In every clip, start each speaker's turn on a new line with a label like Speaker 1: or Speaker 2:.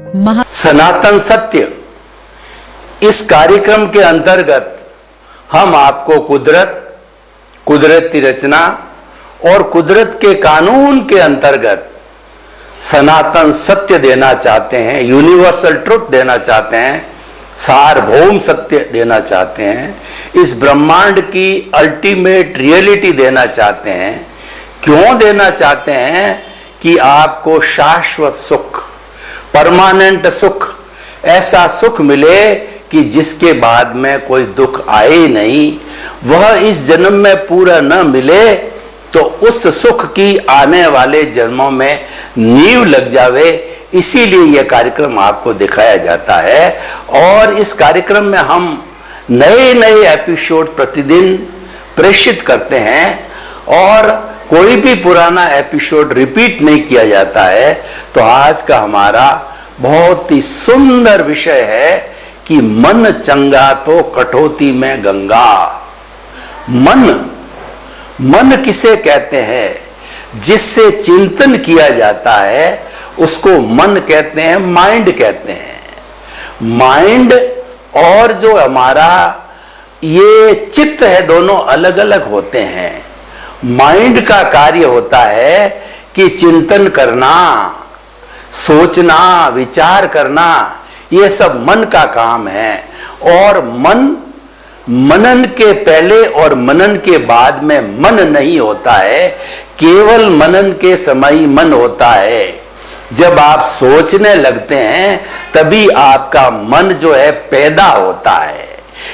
Speaker 1: सनातन सत्य, इस कार्यक्रम के अंतर्गत हम आपको कुदरत, कुदरती रचना और कुदरत के कानून के अंतर्गत सनातन सत्य देना चाहते हैं, यूनिवर्सल ट्रुथ देना चाहते हैं, सार्वभौम सत्य देना चाहते हैं, इस ब्रह्मांड की अल्टीमेट रियलिटी देना चाहते हैं। क्यों देना चाहते हैं? कि आपको शाश्वत सुख, परमानेंट सुख, ऐसा सुख मिले कि जिसके बाद में कोई दुख आए ही नहीं। वह इस जन्म में पूरा न मिले तो उस सुख की आने वाले जन्मों में नींव लग जावे। इसीलिए यह कार्यक्रम आपको दिखाया जाता है और इस कार्यक्रम में हम नए नए एपिसोड प्रतिदिन प्रेषित करते हैं और कोई भी पुराना एपिसोड रिपीट नहीं किया जाता है। तो आज का हमारा बहुत ही सुंदर विषय है कि मन चंगा तो कटौती में गंगा। मन किसे कहते हैं? जिससे चिंतन किया जाता है उसको मन कहते हैं, माइंड कहते हैं। माइंड और जो हमारा ये चित्त है, दोनों अलग अलग होते हैं। माइंड का कार्य होता है कि चिंतन करना, सोचना, विचार करना, ये सब मन का काम है। और मनन के पहले और मनन के बाद में मन नहीं होता है, केवल मनन के समय ही मन होता है। जब आप सोचने लगते हैं तभी आपका मन जो है पैदा होता है।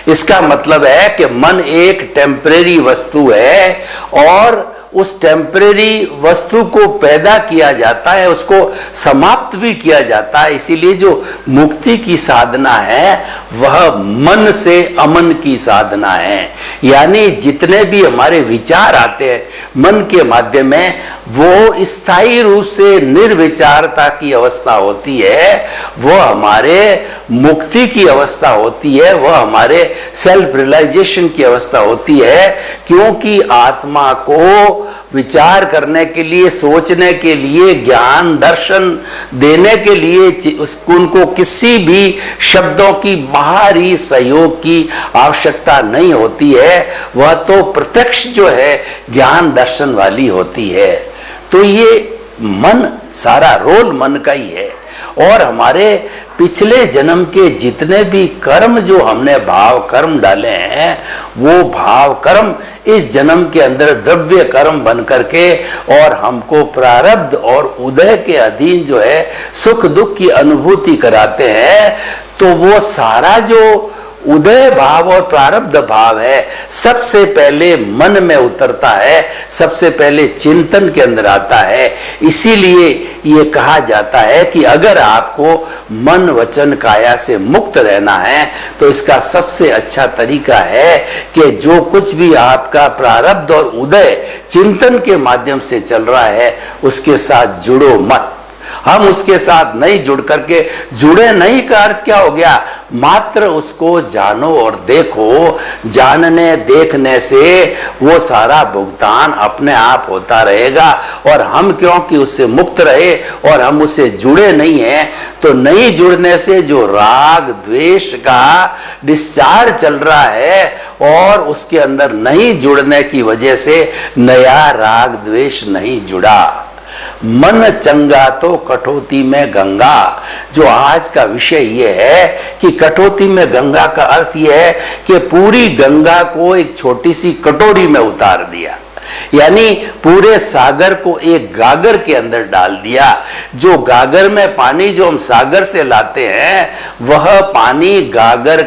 Speaker 1: इसका मतलब है कि मन एक टेम्परेरी वस्तु है और उस टेम्परेरी वस्तु को पैदा किया जाता है, उसको समाप्त भी किया जाता है। इसीलिए जो मुक्ति की साधना है वह मन से अमन की साधना है। यानी जितने भी हमारे विचार आते हैं मन के माध्यम में, वो स्थायी रूप से निर्विचारता की अवस्था होती है, वह हमारे मुक्ति की अवस्था होती है, वह हमारे सेल्फ रियलाइजेशन की अवस्था होती है। क्योंकि आत्मा को विचार करने के लिए, सोचने के लिए, ज्ञान दर्शन देने के लिए उनको किसी भी शब्दों की बाहरी सहयोग की आवश्यकता नहीं होती है। वह तो प्रत्यक्ष जो है ज्ञान दर्शन वाली होती है। तो ये मन, सारा रोल मन का ही है। और हमारे पिछले जन्म के जितने भी कर्म जो हमने भाव कर्म डाले हैं, वो भाव कर्म इस जन्म के अंदर द्रव्य कर्म बन करके और हमको प्रारब्ध और उदय के अधीन जो है सुख दुख की अनुभूति कराते हैं। तो वो सारा जो उदय भाव और प्रारब्ध भाव है सबसे पहले मन में उतरता है, सबसे पहले चिंतन के अंदर आता है। इसीलिए ये कहा जाता है कि अगर आपको मन वचन काया से मुक्त रहना है तो इसका सबसे अच्छा तरीका है कि जो कुछ भी आपका प्रारब्ध और उदय चिंतन के माध्यम से चल रहा है उसके साथ जुड़ो मत। हम उसके साथ नहीं जुड़ करके, जुड़े नहीं का अर्थ क्या हो गया? मात्र उसको जानो और देखो। जानने देखने से वो सारा भुगतान अपने आप होता रहेगा। और हम क्योंकि उससे मुक्त रहे और हम उससे जुड़े नहीं हैं, तो नहीं जुड़ने से जो राग द्वेष का डिस्चार्ज चल रहा है और उसके अंदर नहीं जुड़ने की वजह से नया राग द्वेष नहीं जुड़ा। मन चंगा तो कटौती में गंगा। जो आज का विषय ये है कि कटौती में गंगा का अर्थ ये है कि पूरी गंगा को एक छोटी सी कटोरी में उतार दिया, यानी पूरे सागर को एक गागर के अंदर डाल दिया। जो गागर में पानी जो हम सागर से लाते हैं वह पानी गागर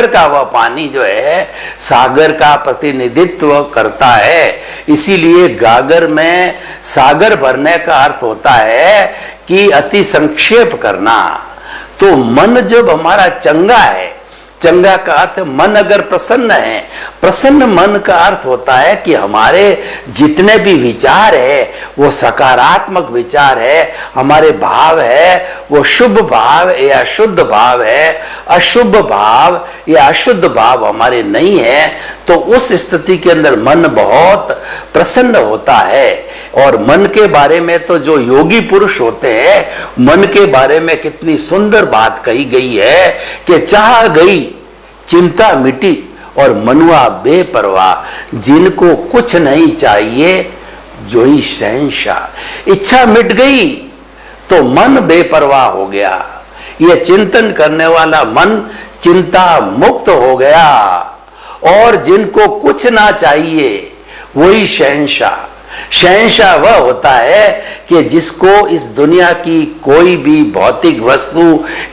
Speaker 1: का वह पानी जो है सागर का प्रतिनिधित्व करता है। इसीलिए गागर में सागर भरने का अर्थ होता है कि अति संक्षेप करना। तो मन जब हमारा चंगा है, चंगा का अर्थ मन अगर प्रसन्न है, प्रसन्न मन का अर्थ होता है कि हमारे जितने भी विचार है वो सकारात्मक विचार है, हमारे भाव है वो शुभ भाव या शुद्ध भाव है, अशुभ भाव या अशुद्ध भाव हमारे नहीं है। तो उस स्थिति के अंदर मन बहुत प्रसन्न होता है। और मन के बारे में तो जो योगी पुरुष होते हैं, मन के बारे में कितनी सुंदर बात कही गई है कि चाह गई चिंता मिटी और मनुआ बेपरवाह, जिनको कुछ नहीं चाहिए जो ही शहंशाह। इच्छा मिट गई तो मन बेपरवाह हो गया, यह चिंतन करने वाला मन चिंता मुक्त हो गया। और जिनको कुछ ना चाहिए वही शहंशाह। शहंशाह वह होता है कि जिसको इस दुनिया की कोई भी भौतिक वस्तु,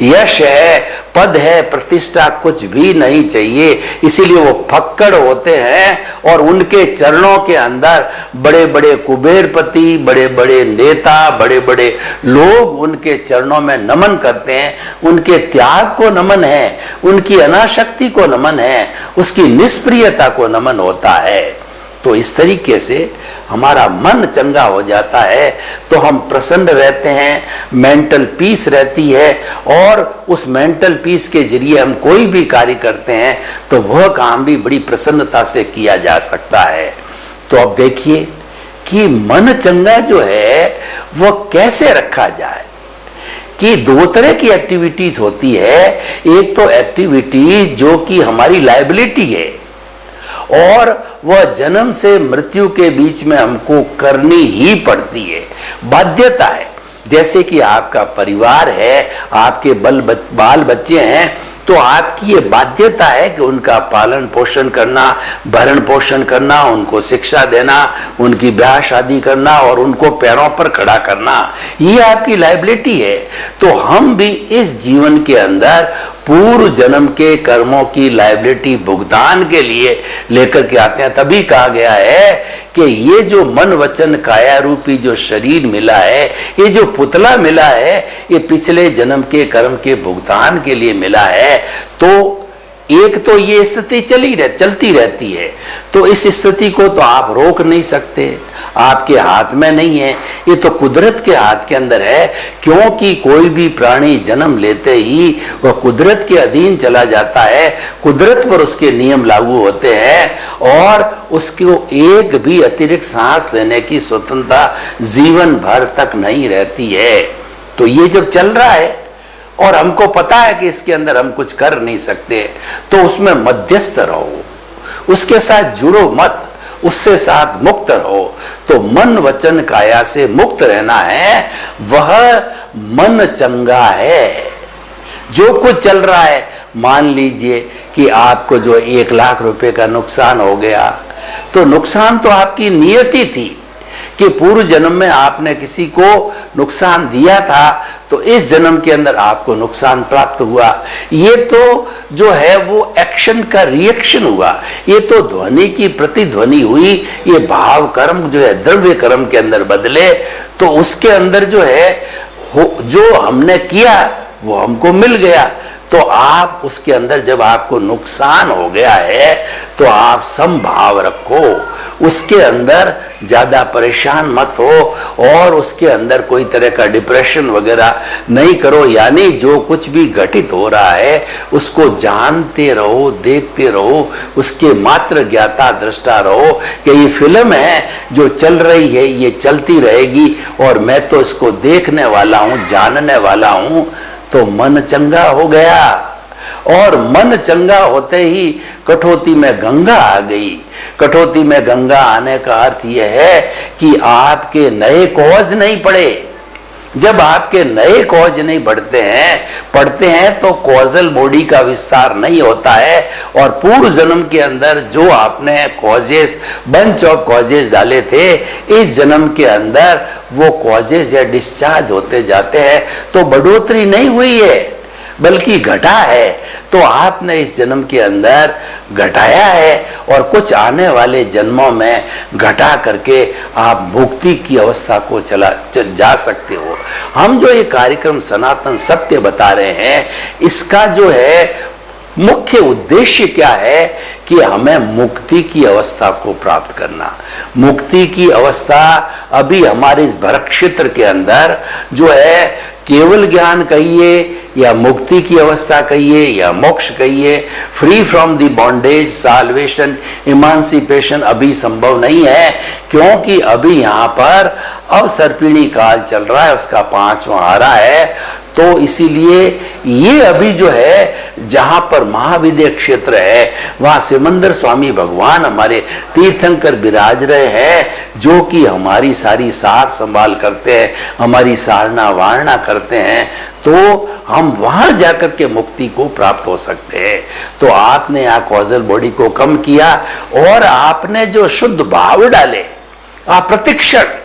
Speaker 1: यश है, पद है, प्रतिष्ठा कुछ भी नहीं चाहिए। इसीलिए वो फक्कड़ होते हैं और उनके चरणों के अंदर बड़े बड़े कुबेरपति, बड़े बड़े नेता, बड़े बड़े लोग उनके चरणों में नमन करते हैं। उनके त्याग को नमन है, उनकी अनाशक्ति को नमन है, उसकी निष्प्रियता को नमन होता है। तो इस तरीके से हमारा मन चंगा हो जाता है तो हम प्रसन्न रहते हैं, मेंटल पीस रहती है। और उस मेंटल पीस के जरिए हम कोई भी कार्य करते हैं तो वह काम भी बड़ी प्रसन्नता से किया जा सकता है। तो अब देखिए कि मन चंगा जो है वह कैसे रखा जाए। कि दो तरह की एक्टिविटीज होती है। एक तो एक्टिविटीज जो कि हमारी लायबिलिटी है और वह जन्म से मृत्यु के बीच में हमको करनी ही पड़ती है, बाध्यता है। जैसे कि आपका परिवार है, आपके बाल बच्चे हैं, तो आपकी ये बाध्यता है कि उनका पालन पोषण करना, भरण पोषण करना, उनको शिक्षा देना, उनकी ब्याह शादी करना और उनको पैरों पर खड़ा करना, ये आपकी लायबिलिटी है। तो हम भी इस जीवन के अंदर पूर्व जन्म के कर्मों की लायबिलिटी भुगतान के लिए लेकर के आते हैं। तभी कहा गया है कि ये जो मन वचन काया रूपी जो शरीर मिला है, ये जो पुतला मिला है, ये पिछले जन्म के कर्म के भुगतान के लिए मिला है। तो एक तो ये स्थिति चलती रहती है, तो इस स्थिति को तो आप रोक नहीं सकते, आपके हाथ में नहीं है, ये तो कुदरत के हाथ के अंदर है। क्योंकि कोई भी प्राणी जन्म लेते ही वह कुदरत के अधीन चला जाता है, कुदरत पर उसके नियम लागू होते हैं और उसको एक भी अतिरिक्त सांस लेने की स्वतंत्रता जीवन भर तक नहीं रहती है। तो ये जब चल रहा है और हमको पता है कि इसके अंदर हम कुछ कर नहीं सकते, तो उसमें मध्यस्थ रहो, उसके साथ जुड़ो मत, उससे साथ मुक्त रहो। तो मन वचन काया से मुक्त रहना है, वह मन चंगा है। जो कुछ चल रहा है, मान लीजिए कि आपको जो 1 लाख रुपए का नुकसान हो गया, तो नुकसान तो आपकी नियति थी कि पूर्व जन्म में आपने किसी को नुकसान दिया था, तो इस जन्म के अंदर आपको नुकसान प्राप्त हुआ। ये तो जो है वो एक्शन का रिएक्शन हुआ, ये तो ध्वनि की प्रतिध्वनि हुई, ये भाव कर्म जो है द्रव्य कर्म के अंदर बदले, तो उसके अंदर जो है जो हमने किया वो हमको मिल गया। तो आप उसके अंदर जब आपको नुकसान हो गया है तो आप समभाव रखो, उसके अंदर ज्यादा परेशान मत हो और उसके अंदर कोई तरह का डिप्रेशन वगैरह नहीं करो। यानी जो कुछ भी घटित हो रहा है उसको जानते रहो, देखते रहो, उसके मात्र ज्ञाता दृष्टा रहो कि ये फिल्म है जो चल रही है, ये चलती रहेगी और मैं तो इसको देखने वाला हूं, जानने वाला हूं। तो मन चंगा हो गया और मन चंगा होते ही कठौती में गंगा आ गई। कठौती में गंगा आने का अर्थ यह है कि आपके नए कॉज नहीं पड़े। जब आपके नए कॉज नहीं पढ़ते हैं तो कॉजल बॉडी का विस्तार नहीं होता है और पूर्व जन्म के अंदर जो आपने कॉजेस, बंच ऑफ कॉजेस डाले थे, इस जन्म के अंदर वो कॉजेस या डिस्चार्ज होते जाते हैं। तो बढ़ोतरी नहीं हुई है बल्कि घटा है। तो आपने इस जन्म के अंदर घटाया है और कुछ आने वाले जन्मों में घटा करके आप मुक्ति की अवस्था को जा सकते हो। हम जो ये कार्यक्रम सनातन सत्य बता रहे हैं, इसका जो है मुख्य उद्देश्य क्या है कि हमें मुक्ति की अवस्था को प्राप्त करना। मुक्ति की अवस्था अभी हमारे इस भरत क्षेत्र के अंदर जो है केवल ज्ञान कहिए या मुक्ति की अवस्था कहिए या मोक्ष कहिए, free from the bondage, salvation, emancipation अभी संभव नहीं है, क्योंकि अभी यहाँ पर अब सर्पिणी काल चल रहा है, उसका 5वां आरा है। तो इसीलिए ये अभी जो है जहां पर महाविद्य क्षेत्र है वहां सिमंदर स्वामी भगवान हमारे तीर्थंकर विराज रहे हैं, जो कि हमारी सारी सार संभाल करते हैं, हमारी सारना वारणा करते हैं, तो हम वहां जाकर के मुक्ति को प्राप्त हो सकते हैं। तो आपने यहाँ कॉजल बॉडी को कम किया और आपने जो शुद्ध भाव डाले, आप प्रतिक्षण,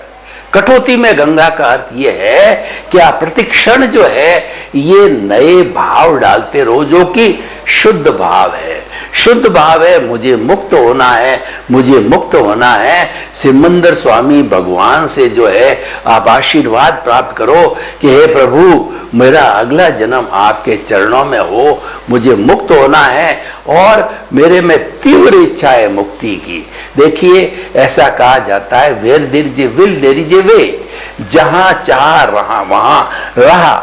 Speaker 1: कटौती में गंगा का अर्थ यह है कि आप प्रतिक्षण जो है ये नए भाव डालते रहो, जो कि शुद्ध भाव है। शुद्ध भाव है मुझे मुक्त होना है, मुझे मुक्त होना है। सिमंदर स्वामी भगवान से जो है आप आशीर्वाद प्राप्त करो कि हे प्रभु, मेरा अगला जन्म आपके चरणों में हो, मुझे मुक्त होना है और मेरे में तीव्र इच्छा है मुक्ति की। देखिए ऐसा कहा जाता है, where there is a will there is a way, जहां चाह रहा वहां रहा।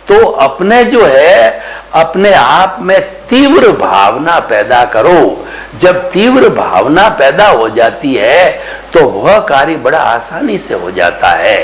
Speaker 1: तो अपने जो है अपने आप में तीव्र भावना पैदा करो। जब तीव्र भावना पैदा हो जाती है तो वह कार्य बड़ा आसानी से हो जाता है।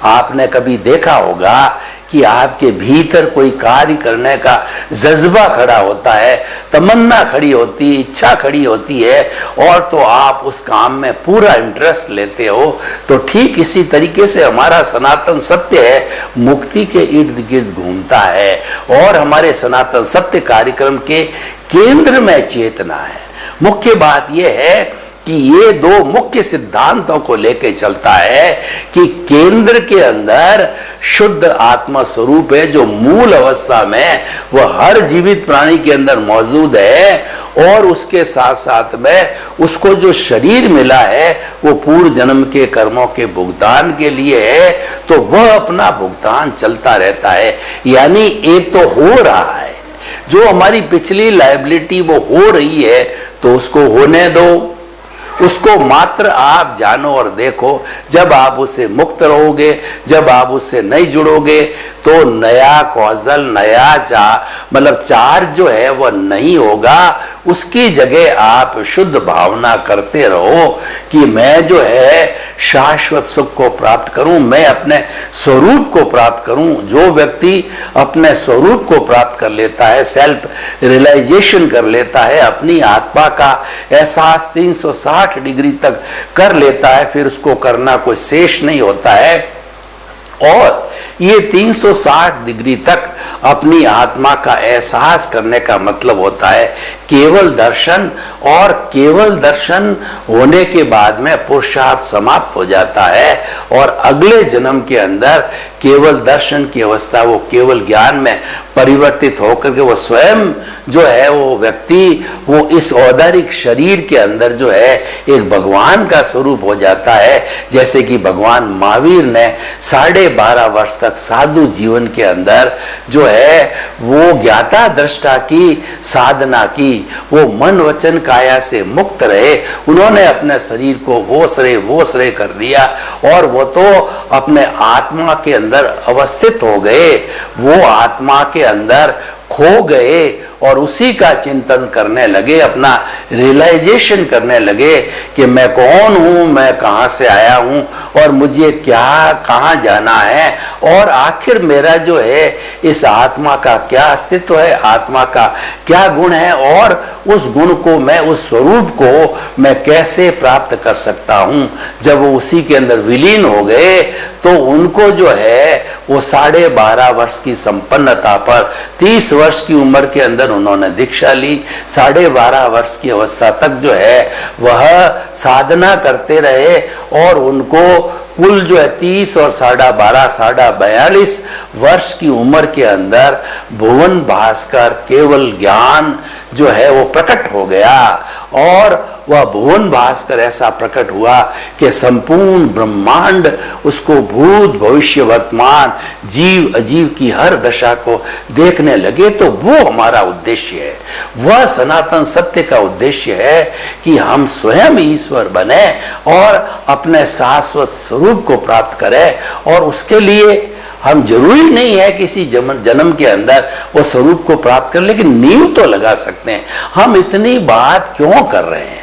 Speaker 1: आपने कभी देखा होगा कि आपके भीतर कोई कार्य करने का जज्बा खड़ा होता है, तमन्ना खड़ी होती है, इच्छा खड़ी होती है, और तो आप उस काम में पूरा इंटरेस्ट लेते हो। तो ठीक इसी तरीके से हमारा सनातन सत्य है मुक्ति के इर्द गिर्द घूमता है, और हमारे सनातन सत्य कार्यक्रम के केंद्र में चेतना है। मुख्य बात यह है कि ये दो मुख्य सिद्धांतों को लेके चलता है कि केंद्र के अंदर शुद्ध आत्मा स्वरूप है, जो मूल अवस्था में वह हर जीवित प्राणी के अंदर मौजूद है, और उसके साथ साथ में उसको जो शरीर मिला है वो पूर्व जन्म के कर्मों के भुगतान के लिए है। तो वह अपना भुगतान चलता रहता है, यानी एक तो हो रहा है, जो हमारी पिछली लायबिलिटी वो हो रही है, तो उसको होने दो, उसको मात्र आप जानो और देखो। जब आप उससे मुक्त रहोगे, जब आप उससे नहीं जुड़ोगे, तो नया कौशल, नया चार्ज जो है वह नहीं होगा। उसकी जगह आप शुद्ध भावना करते रहो कि मैं जो है शाश्वत सुख को प्राप्त करूं, मैं अपने स्वरूप को प्राप्त करूं। जो व्यक्ति अपने स्वरूप को प्राप्त कर लेता है, सेल्फ रियलाइजेशन कर लेता है, अपनी आत्मा का एहसास 360 डिग्री तक कर लेता है, फिर उसको करना कोई शेष नहीं होता है। और ये 360 डिग्री तक अपनी आत्मा का एहसास करने का मतलब होता है केवल दर्शन, और केवल दर्शन होने के बाद में पुरुषार्थ समाप्त हो जाता है, और अगले जन्म के अंदर केवल दर्शन की अवस्था वो केवल ज्ञान में परिवर्तित होकर के वो स्वयं जो है वो व्यक्ति वो इस औदारिक शरीर के अंदर जो है एक भगवान का स्वरूप हो जाता है। जैसे कि भगवान महावीर ने 12.5 वर्ष तक साधु जीवन के अंदर जो है वो ज्ञाता दृष्टा की साधना की, वो मन वचन काया से मुक्त रहे। उन्होंने अपने शरीर को वो श्रेय कर दिया, और वो तो अपने आत्मा के अंदर अवस्थित हो गए, वो आत्मा के अंदर खो गए, और उसी का चिंतन करने लगे, अपना रियलाइजेशन करने लगे कि मैं कौन हूँ, मैं कहाँ से आया हूँ, और मुझे क्या कहाँ जाना है, और आखिर मेरा जो है इस आत्मा का क्या अस्तित्व है, आत्मा का क्या गुण है, और उस गुण को मैं, उस स्वरूप को मैं कैसे प्राप्त कर सकता हूँ। जब वो उसी के अंदर विलीन हो गए तो उनको जो है वो 12.5 वर्ष की संपन्नता पर 30 वर्ष की उम्र के अंदर उन्होंने दीक्षा ली। 12.5 वर्ष की अवस्था तक जो है वह साधना करते रहे, और उनको कुल जो है 30 और 12.5 42 वर्ष की उम्र के अंदर भुवन भास्कर केवल ज्ञान जो है वो प्रकट हो गया, और वह भुवन भास्कर ऐसा प्रकट हुआ कि संपूर्ण ब्रह्मांड उसको भूत भविष्य वर्तमान जीव अजीव की हर दशा को देखने लगे। तो वो हमारा उद्देश्य है, वह सनातन सत्य का उद्देश्य है कि हम स्वयं ईश्वर बने और अपने शाश्वत स्वरूप को प्राप्त करें। और उसके लिए हम जरूरी नहीं है किसी जन्म के अंदर वो स्वरूप को प्राप्त कर, लेकिन नींव तो लगा सकते हैं। हम इतनी बात क्यों कर रहे हैं,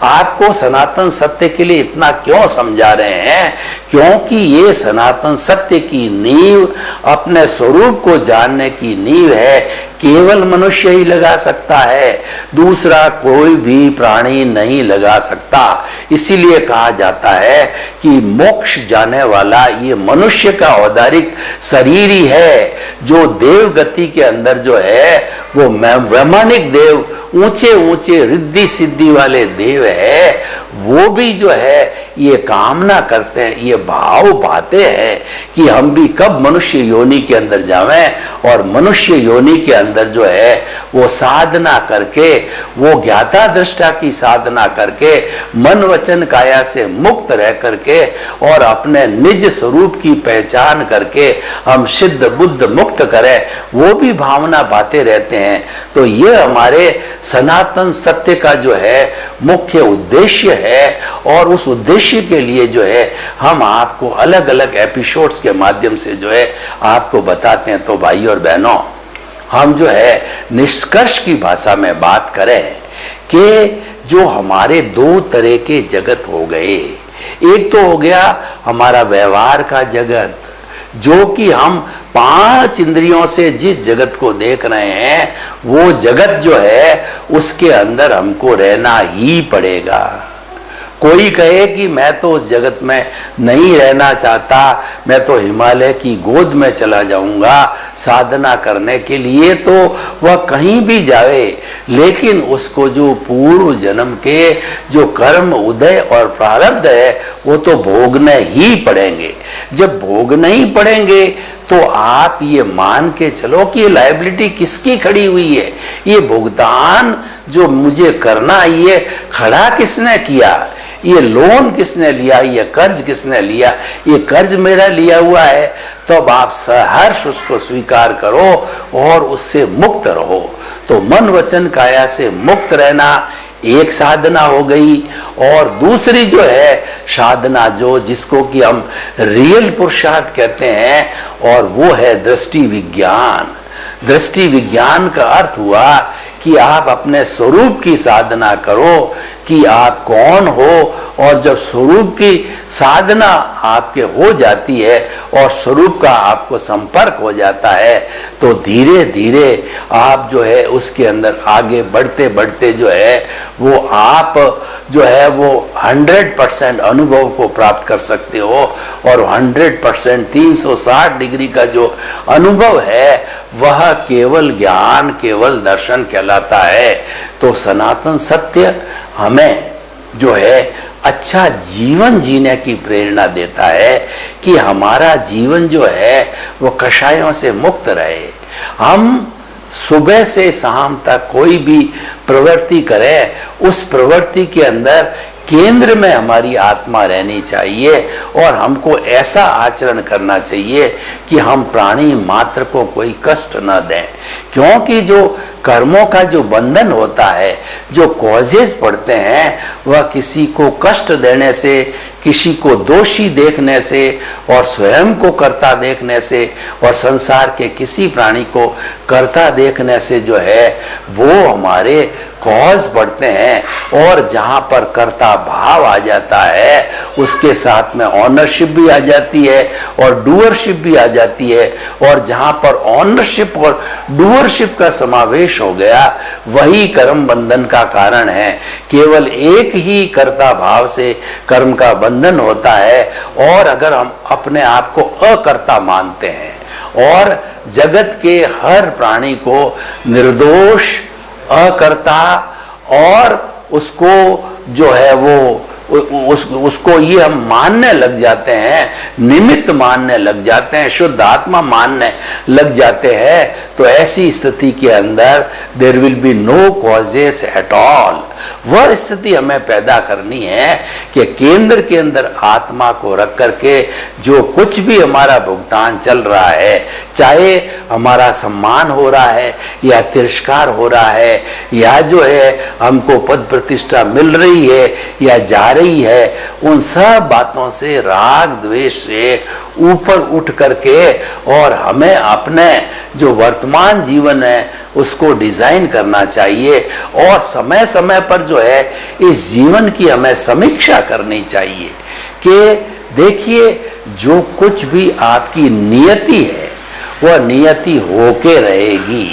Speaker 1: आपको सनातन सत्य के लिए इतना क्यों समझा रहे हैं? क्योंकि ये सनातन सत्य की नींव अपने स्वरूप को जानने की नींव है। केवल मनुष्य ही लगा सकता है, दूसरा कोई भी प्राणी नहीं लगा सकता। इसीलिए कहा जाता है कि मोक्ष जाने वाला ये मनुष्य का औदारिक शरीर ही है। जो देव गति के अंदर जो है वो वैमानिक देव, ऊंचे ऊंचे रिद्धि सिद्धि वाले देव है, वो भी जो है ये कामना करते हैं, ये भाव पाते हैं कि हम भी कब मनुष्य योनि के अंदर जावें और मनुष्य योनि के अंदर जो है वो साधना करके, वो ज्ञाता दृष्टा की साधना करके, मन वचन काया से मुक्त रह करके और अपने निज स्वरूप की पहचान करके हम सिद्ध बुद्ध मुक्त करें, वो भी भावना पाते रहते हैं। तो ये हमारे सनातन सत्य का जो है मुख्य उद्देश्य है और उस उद्देश्य के लिए जो है हम आपको अलग अलग एपिसोड्स के माध्यम से जो है आपको बताते हैं। तो भाई और बहनों, हम जो है निष्कर्ष की भाषा में बात करें कि जो हमारे दो तरह के जगत हो गए, एक तो हो गया हमारा व्यवहार का जगत, जो कि हम 5 इंद्रियों से जिस जगत को देख रहे हैं, वो जगत जो है उसके अंदर हमको रहना ही पड़ेगा। कोई कहे कि मैं तो उस जगत में नहीं रहना चाहता, मैं तो हिमालय की गोद में चला जाऊंगा साधना करने के लिए, तो वह कहीं भी जावे, लेकिन उसको जो पूर्व जन्म के जो कर्म उदय और प्रारब्ध है वो तो भोगने ही पड़ेंगे। जब भोगने ही पड़ेंगे तो आप ये मान के चलो कि ये लायबिलिटी किसकी खड़ी हुई है, ये भुगतान जो मुझे करना, ये खड़ा किसने किया, ये लोन किसने लिया, ये कर्ज किसने लिया, ये कर्ज मेरा लिया हुआ है। तो अब आप सहर्ष उसको स्वीकार करो और उससे मुक्त रहो। तो मन वचन काया से मुक्त रहना एक साधना हो गई, और दूसरी जो है साधना जो जिसको कि हम रियल पुरुषार्थ कहते हैं, और वो है दृष्टि विज्ञान। दृष्टि विज्ञान का अर्थ हुआ कि आप अपने स्वरूप की साधना करो कि आप कौन हो, और जब स्वरूप की साधना आपके हो जाती है और स्वरूप का आपको संपर्क हो जाता है, तो धीरे धीरे आप जो है उसके अंदर आगे बढ़ते बढ़ते जो है वो आप जो है वो 100% अनुभव को प्राप्त कर सकते हो। और 100% 360 डिग्री का जो अनुभव है वह केवल ज्ञान, केवल दर्शन कहलाता है। तो सनातन सत्य हमें जो है अच्छा जीवन जीने की प्रेरणा देता है कि हमारा जीवन जो है वो कषायों से मुक्त रहे। हम सुबह से शाम तक कोई भी प्रवृत्ति करें, उस प्रवृत्ति के अंदर केंद्र में हमारी आत्मा रहनी चाहिए, और हमको ऐसा आचरण करना चाहिए कि हम प्राणी मात्र को कोई कष्ट न दें। क्योंकि जो कर्मों का जो बंधन होता है, जो कॉजेज पड़ते हैं, वह किसी को कष्ट देने से, किसी को दोषी देखने से और स्वयं को कर्ता देखने से और संसार के किसी प्राणी को कर्ता देखने से जो है वो हमारे कॉज पड़ते हैं। और जहाँ पर कर्ता भाव आ जाता है उसके साथ में ऑनरशिप भी आ जाती है और डूअरशिप भी आ जाती है, और जहाँ पर ऑनरशिप और डूअरशिप का समावेश हो गया वही कर्म बंधन का कारण है। केवल एक ही कर्ता भाव से कर्म का बंधन होता है, और अगर हम अपने आप को अकर्ता मानते हैं और जगत के हर प्राणी को निर्दोष, अकर्ता, और उसको जो है वो उसको ये हम मानने लग जाते हैं, निमित्त मानने लग जाते हैं, शुद्ध आत्मा मानने लग जाते हैं, तो ऐसी स्थिति के अंदर there will be no causes at all. वह स्थिति हमें पैदा करनी है कि केंद्र के अंदर आत्मा को रख करके जो कुछ भी हमारा भुगतान चल रहा है, चाहे हमारा सम्मान हो रहा है या तिरस्कार हो रहा है, या जो है हमको पद प्रतिष्ठा मिल रही है या जा रही है, उन सब बातों से राग द्वेष से ऊपर उठ करके और हमें अपने जो वर्तमान जीवन है उसको डिजाइन करना चाहिए और समय समय पर जो है इस जीवन की हमें समीक्षा करनी चाहिए कि देखिए जो कुछ भी आपकी नियति है वह नियति होके रहेगी।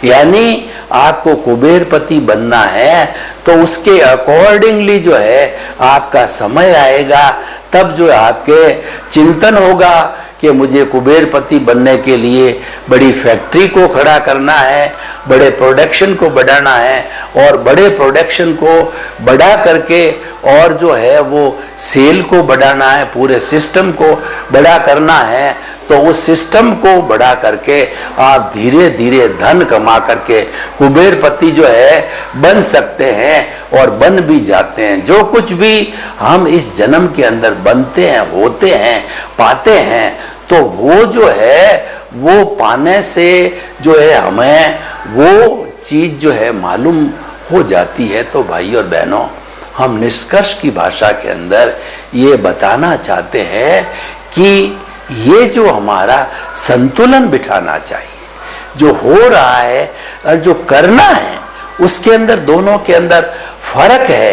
Speaker 1: यानी आपको कुबेरपति बनना है तो उसके अकॉर्डिंगली जो है आपका समय आएगा, तब जो आपके चिंतन होगा कि मुझे कुबेरपति बनने के लिए बड़ी फैक्ट्री को खड़ा करना है, बड़े प्रोडक्शन को बढ़ाना है और बड़े प्रोडक्शन को बढ़ा करके और जो है वो सेल को बढ़ाना है, पूरे सिस्टम को बड़ा करना है। तो उस सिस्टम को बढ़ा करके आप धीरे धीरे धन कमा करके कुबेरपति जो है बन सकते हैं और बन भी जाते हैं। जो कुछ भी हम इस जन्म के अंदर बनते हैं, होते हैं, पाते हैं, तो वो जो है वो पाने से जो है हमें वो चीज जो है मालूम हो जाती है। तो भाई और बहनों, हम निष्कर्ष की भाषा के अंदर ये बताना चाहते हैं कि ये जो हमारा संतुलन बिठाना चाहिए, जो हो रहा है और जो करना है, उसके अंदर दोनों के अंदर फर्क है।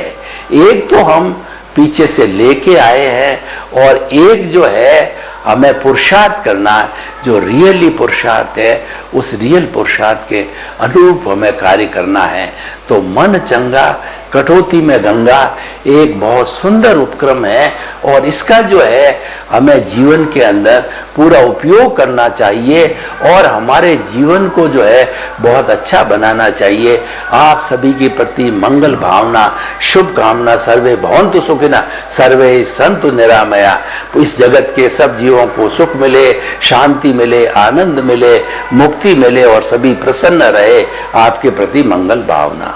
Speaker 1: एक तो हम पीछे से लेके आए हैं और एक जो है हमें पुरुषार्थ करना, जो रियली पुरुषार्थ है उस रियल पुरुषार्थ के अनुरूप हमें कार्य करना है। तो मन चंगा कटौती में गंगा एक बहुत सुंदर उपक्रम है और इसका जो है हमें जीवन के अंदर पूरा उपयोग करना चाहिए और हमारे जीवन को जो है बहुत अच्छा बनाना चाहिए। आप सभी के प्रति मंगल भावना, शुभकामना। सर्वे भवन्तु सुखिनः, सर्वे सन्तु निरामया। इस जगत के सब जीवों को सुख मिले, शांति मिले, आनंद मिले, मुक्ति मिले और सभी प्रसन्न रहे। आपके प्रति मंगल भावना।